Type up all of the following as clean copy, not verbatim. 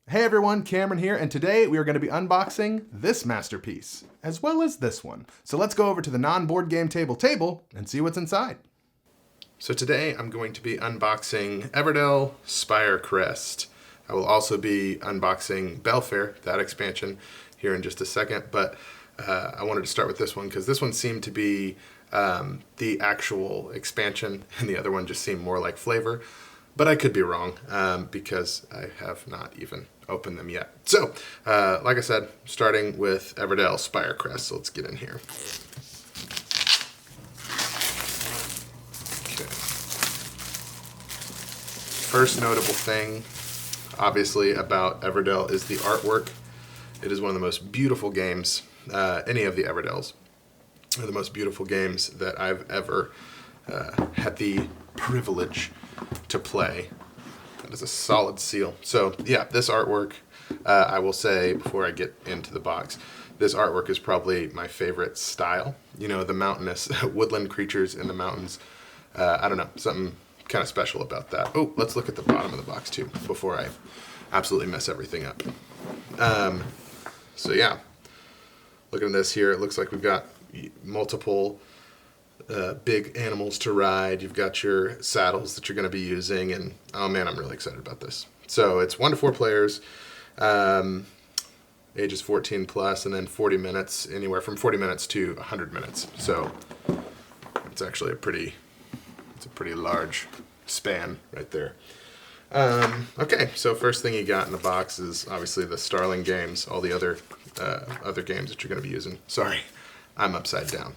Hey everyone, Cameron here, and today we are going to be unboxing this masterpiece, as well as this one. So let's go over to the non-board game table and see what's inside. So today I'm going to be unboxing Everdell Spirecrest. I will also be unboxing Bellfaire, that expansion, here in just a second, but I wanted to start with this one because this one seemed to be the actual expansion, and the other one just seemed more like flavor. But I could be wrong because I have not even opened them yet. So, like I said, starting with Everdell Spirecrest. So let's get in here. Okay. First notable thing, obviously, about Everdell is the artwork. It is one of the most beautiful games, any of the Everdells are the most beautiful games that I've ever had the privilege to play. That is a solid seal. So yeah, this artwork, I will say before I get into the box, this artwork is probably my favorite style. You know, the mountainous woodland creatures in the mountains. I don't know, something kind of special about that. Oh, let's look at the bottom of the box too before I absolutely mess everything up. So yeah, looking at this here, it looks like we've got multiple big animals to ride. You've got your saddles that you're going to be using, and oh man, I'm really excited about this. So it's 1 to 4 players, ages 14 plus, and then 40 minutes, anywhere from 40 minutes to 100 minutes. So it's actually a pretty large span right there. Okay, so first thing you got in the box is obviously the Starling games, all the other games that you're going to be using. Sorry, I'm upside down.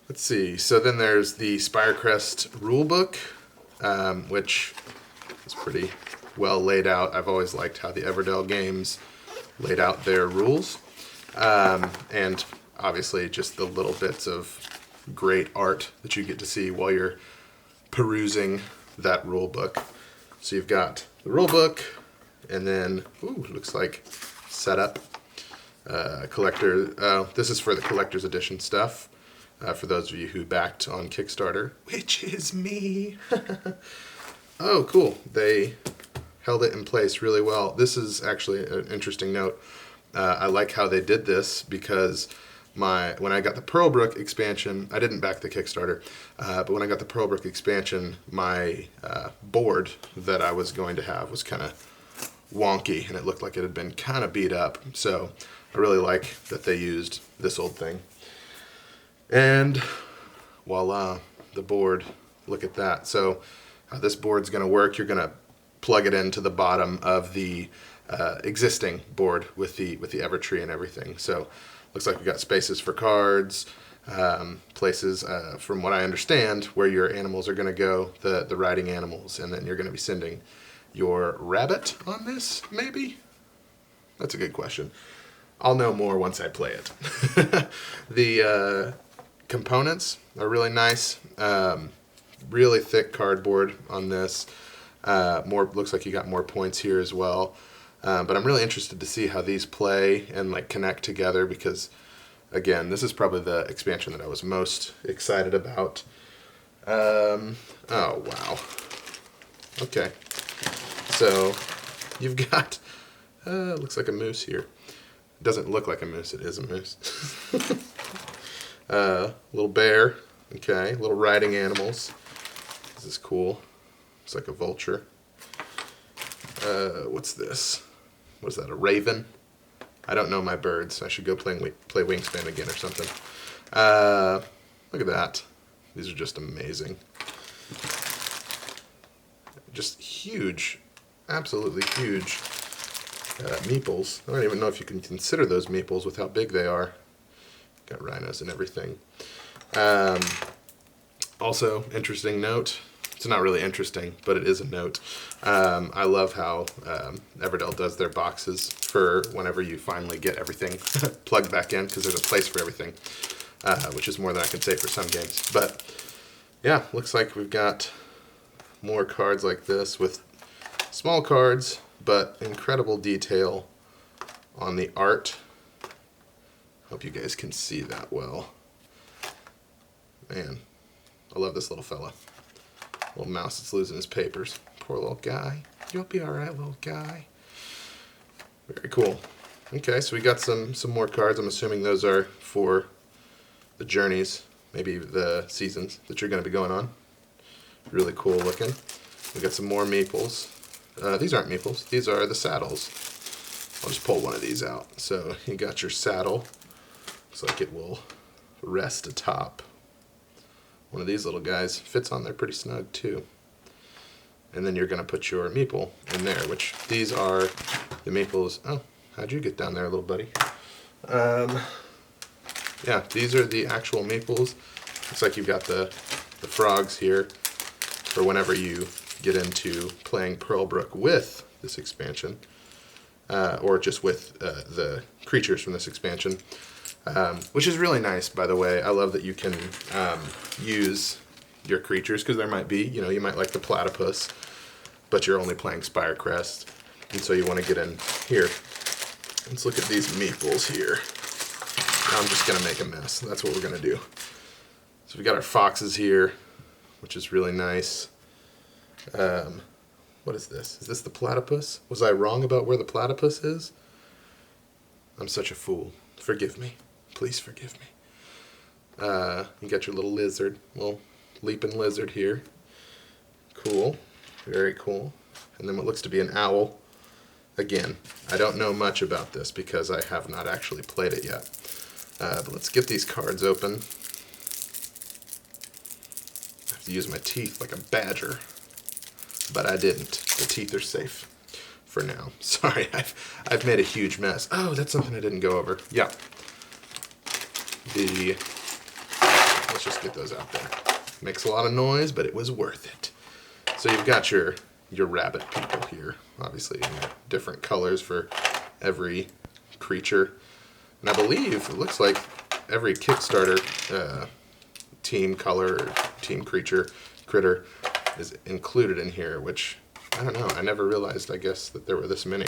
Let's see. So then there's the Spirecrest rulebook, which is pretty well laid out. I've always liked how the Everdell games laid out their rules, and obviously just the little bits of great art that you get to see while you're perusing that rulebook. So you've got the rulebook, and then looks like setup. Collector. This is for the collector's edition stuff. For those of you who backed on Kickstarter, which is me. Oh, cool. They held it in place really well. This is actually an interesting note. I like how they did this because when I got the Pearlbrook expansion, I didn't back the Kickstarter, but when I got the Pearlbrook expansion, my board that I was going to have was kind of wonky, and it looked like it had been kind of beat up. So I really like that they used this old thing. And voila, the board. Look at that. So how this board's going to work, you're going to plug it into the bottom of the existing board with the Evertree and everything. So looks like we've got spaces for cards, places, from what I understand, where your animals are going to go, the riding animals, and then you're going to be sending your rabbit on this, maybe? That's a good question. I'll know more once I play it. The components are really nice. Really thick cardboard on this. Looks like you got more points here as well. But I'm really interested to see how these play and like connect together because, again, this is probably the expansion that I was most excited about. Oh wow. Okay. So you've got, looks like a moose here. It doesn't look like a moose, it is a moose. Little bear, okay, little riding animals. This is cool. It's like a vulture. What's this? What is that, a raven? I don't know my birds. I should go play Wingspan again or something. Look at that. These are just amazing. Just huge. Absolutely huge meeples. I don't even know if you can consider those meeples with how big they are. Got rhinos and everything. Also, interesting note. It's not really interesting, but it is a note. I love how Everdell does their boxes for whenever you finally get everything plugged back in, because there's a place for everything, which is more than I can say for some games. But yeah, looks like we've got more cards like this with small cards, but incredible detail on the art. Hope you guys can see that well. Man, I love this little fella. Little mouse that's losing his papers. Poor little guy. You'll be all right, little guy. Very cool. Okay, so we got some more cards. I'm assuming those are for the journeys, maybe the seasons that you're going to be going on. Really cool looking. We got some more meeples. These aren't meeples. These are the saddles. I'll just pull one of these out. So you got your saddle. Looks like it will rest atop. One of these little guys fits on there pretty snug too. And then you're going to put your meeple in there, which these are the meeples. Oh, how'd you get down there, little buddy? Yeah, these are the actual meeples. Looks like you've got the frogs here for whenever you get into playing Pearlbrook with this expansion, or just with the creatures from this expansion, which is really nice, by the way. I love that you can use your creatures, because there might be, you might like the platypus, but you're only playing Spirecrest, and so you want to get in here. Let's look at these meeples here. I'm just going to make a mess. That's what we're going to do. So we got our foxes here, which is really nice. What is this? Is this the platypus? Was I wrong about where the platypus is? I'm such a fool. Forgive me. Please forgive me. You got your little lizard, little leaping lizard here. Cool. Very cool. And then what looks to be an owl. Again, I don't know much about this because I have not actually played it yet. But let's get these cards open. I have to use my teeth like a badger. But I didn't. The teeth are safe for now. Sorry, I've made a huge mess. Oh, that's something I didn't go over. Yeah. Let's just get those out there. Makes a lot of noise, but it was worth it. So you've got your rabbit people here, obviously in different colors for every creature. And I believe it looks like every Kickstarter team color or team critter is included in here, which, I don't know, I never realized, I guess, that there were this many.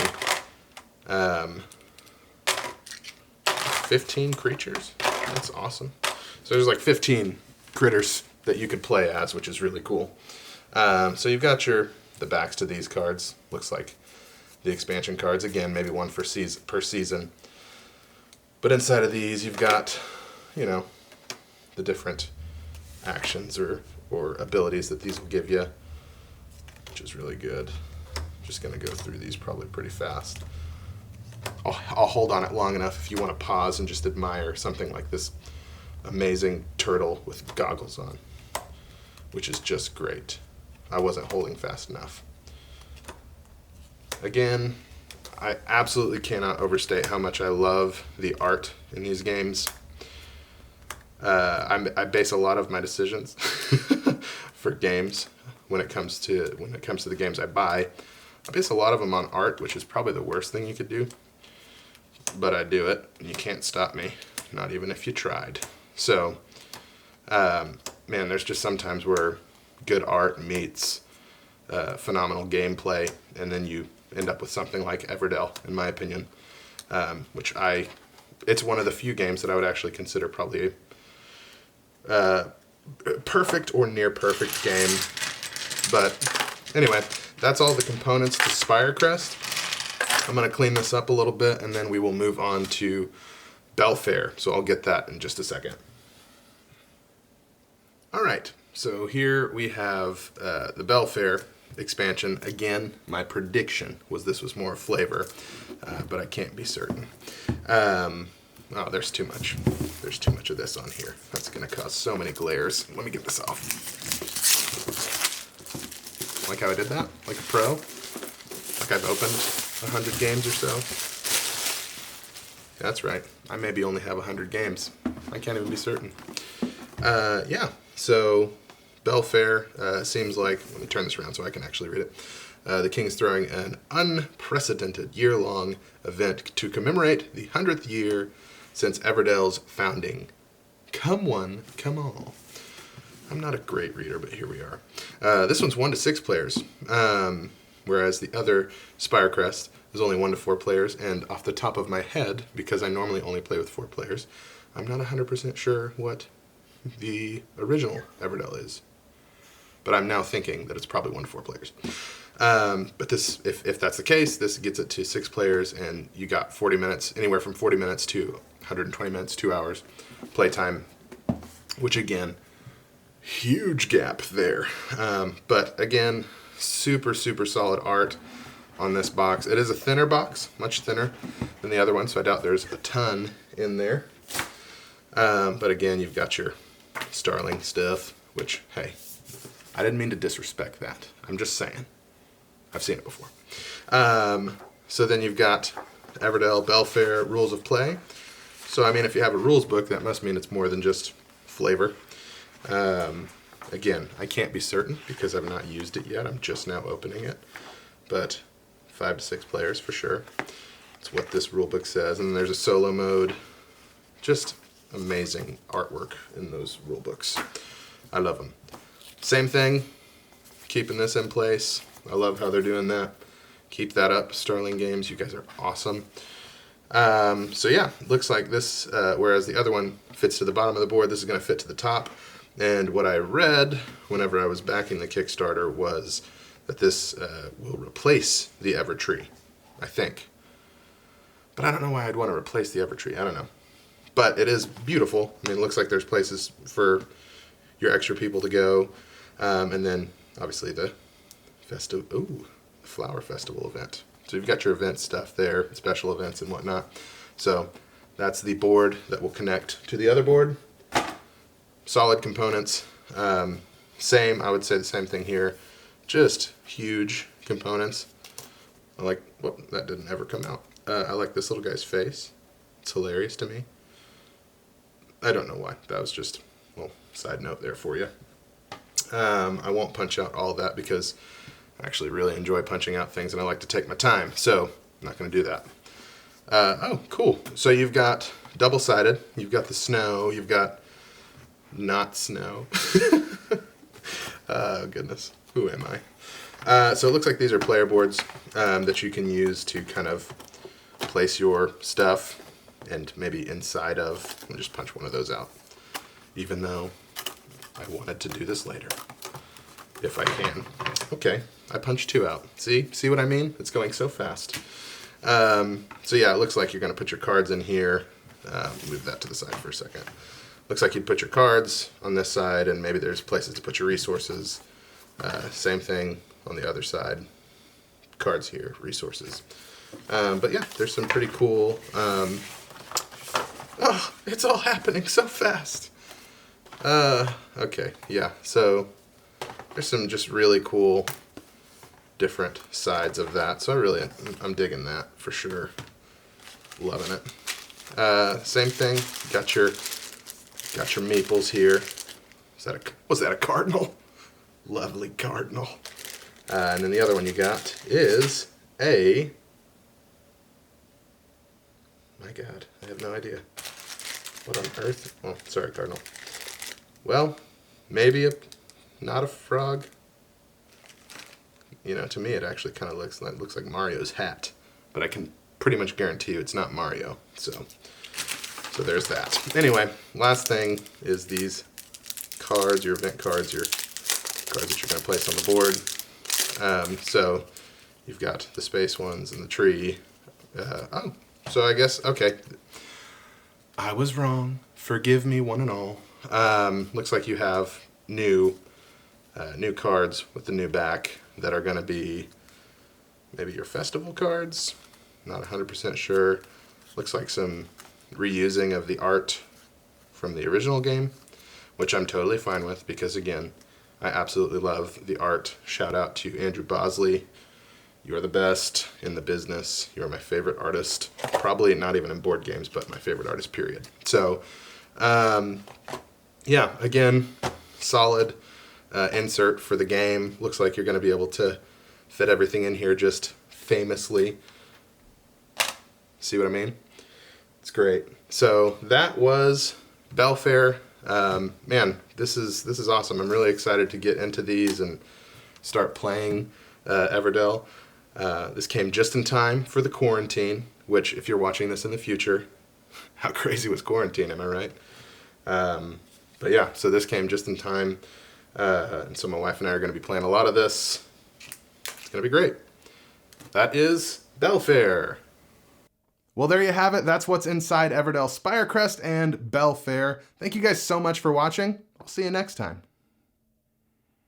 15 creatures? That's awesome. So there's like 15 critters that you could play as, which is really cool. So you've got the backs to these cards. Looks like the expansion cards. Again, maybe one per season. But inside of these, you've got, the different actions or abilities that these will give you, which is really good. Just going to go through these probably pretty fast. I'll hold on it long enough if you want to pause and just admire something like this amazing turtle with goggles on, which is just great. I wasn't holding fast enough. Again, I absolutely cannot overstate how much I love the art in these games. I base a lot of my decisions for games when it comes to the games I buy. I base a lot of them on art, which is probably the worst thing you could do. But I do it, and you can't stop me, not even if you tried. So, man, there's just sometimes where good art meets phenomenal gameplay, and then you end up with something like Everdell, in my opinion, which it's one of the few games that I would actually consider probably a perfect or near perfect game. But anyway, that's all the components to Spirecrest. I'm going to clean this up a little bit, and then we will move on to Bellfaire. So I'll get that in just a second. All right, so here we have the Bellfaire expansion. Again, my prediction was this was more flavor, but I can't be certain. Oh, there's too much. There's too much of this on here. That's going to cause so many glares. Let me get this off. Like how I did that? Like a pro? Like I've opened 100 games or so? That's right. I maybe only have 100 games. I can't even be certain. Yeah, so Bellfaire seems like, let me turn this around so I can actually read it. The king is throwing an unprecedented year-long event to commemorate the 100th year since Everdell's founding. Come one, come all. I'm not a great reader, but here we are. This one's 1 to 6 players, whereas the other Spirecrest is only 1 to 4 players. And off the top of my head, because I normally only play with 4 players, I'm not 100% sure what the original Everdell is. But I'm now thinking that it's probably 1 to 4 players. But this, if that's the case, this gets it to 6 players, and you got 40 minutes, anywhere from 40 minutes to 120 minutes, 2 hours playtime, which again, huge gap there. But again, super, super solid art on this box. It is a thinner box, much thinner than the other one, so I doubt there's a ton in there. But again, you've got your Starling stuff, which, hey, I didn't mean to disrespect that. I'm just saying. I've seen it before. So then you've got Everdell, Bellfaire, Rules of Play. So, I mean, if you have a rules book, that must mean it's more than just flavor. Again, I can't be certain because I've not used it yet. I'm just now opening it. But 5 to 6 players for sure. That's what this rule book says. And then there's a solo mode. Just amazing artwork in those rule books. I love them. Same thing, keeping this in place. I love how they're doing that. Keep that up, Starling Games. You guys are awesome. So yeah, looks like this, whereas the other one fits to the bottom of the board, this is going to fit to the top. And what I read whenever I was backing the Kickstarter was that this will replace the Evertree, I think. But I don't know why I'd want to replace the Evertree. I don't know. But it is beautiful. I mean, it looks like there's places for your extra people to go. And then, obviously, the Flower Festival event. So you've got your event stuff there, special events and whatnot. So that's the board that will connect to the other board. Solid components. Same, I would say the same thing here. Just huge components. I like, well, that didn't ever come out. I like this little guy's face. It's hilarious to me. I don't know why. That was just a little side note there for you. I won't punch out all that because I actually really enjoy punching out things and I like to take my time. So I'm not going to do that. Oh, cool. So you've got double-sided. You've got the snow. You've got not snow. Oh, goodness. Who am I? So it looks like these are player boards that you can use to kind of place your stuff and maybe inside of. I'll just punch one of those out, even though I wanted to do this later, if I can. Okay, I punched 2 out. See what I mean? It's going so fast. So yeah, it looks like you're going to put your cards in here. Move that to the side for a second. Looks like you'd put your cards on this side, and maybe there's places to put your resources. Same thing on the other side. Cards here, resources. But yeah, there's some pretty cool... oh, it's all happening so fast. Okay, yeah, so there's some just really cool different sides of that. So I'm digging that for sure. Loving it. Same thing, got your meeples here. Was that a cardinal? Lovely cardinal. And then the other one you got is a... My God, I have no idea. What on earth? Oh, sorry, cardinal. Well, maybe not a frog. You know, to me it actually kind of looks like Mario's hat, but I can pretty much guarantee you it's not Mario. So there's that. Anyway, last thing is these cards, your event cards, your cards that you're going to place on the board. So you've got the space ones and the tree. So I guess, okay, I was wrong. Forgive me, one and all. Looks like you have new cards with the new back that are going to be maybe your festival cards. Not 100% sure. Looks like some reusing of the art from the original game, which I'm totally fine with because, again, I absolutely love the art. Shout out to Andrew Bosley. You are the best in the business. You are my favorite artist. Probably not even in board games, but my favorite artist, period. So, yeah, again, solid insert for the game. Looks like you're going to be able to fit everything in here just famously. See what I mean? It's great. So that was Bellfaire. Man, this is awesome. I'm really excited to get into these and start playing Everdell. This came just in time for the quarantine, which if you're watching this in the future, how crazy was quarantine, am I right? But yeah, so this came just in time. And so my wife and I are going to be playing a lot of this. It's going to be great. That is Bellfaire. Well, there you have it. That's what's inside Everdell Spirecrest and Bellfaire. Thank you guys so much for watching. I'll see you next time.